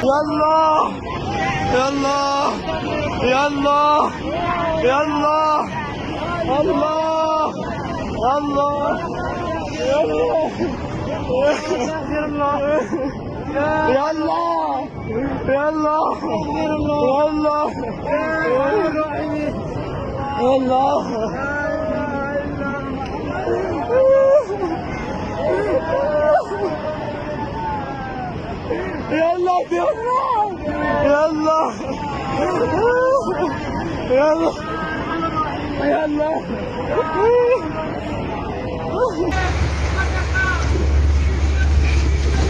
يلا يلا يلا يلا الله الله يلا يلا يلا يلا يلا يلا يلا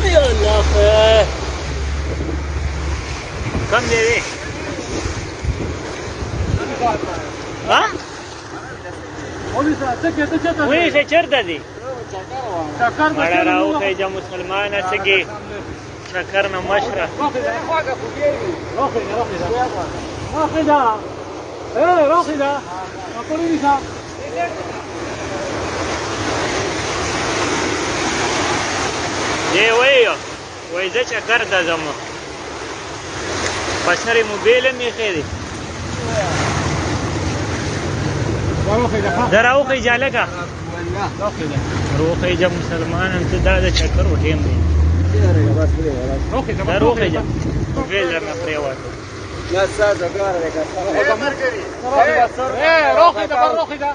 يلا خير كم دے دے ها وہی سے چرتا دی مڑا راو کہ جا مسلمان اسگی شکر نہ مشرا دی وای زه چکر ته ځم په سر یې موبایل هم ایښی دی زه راوخیجه هلکه روخیجه مسلمان هم ته دا د چکر و ټیم دی دا روخیجه موبایل درنه پرېوته لا ساعة قارة لك روخیجه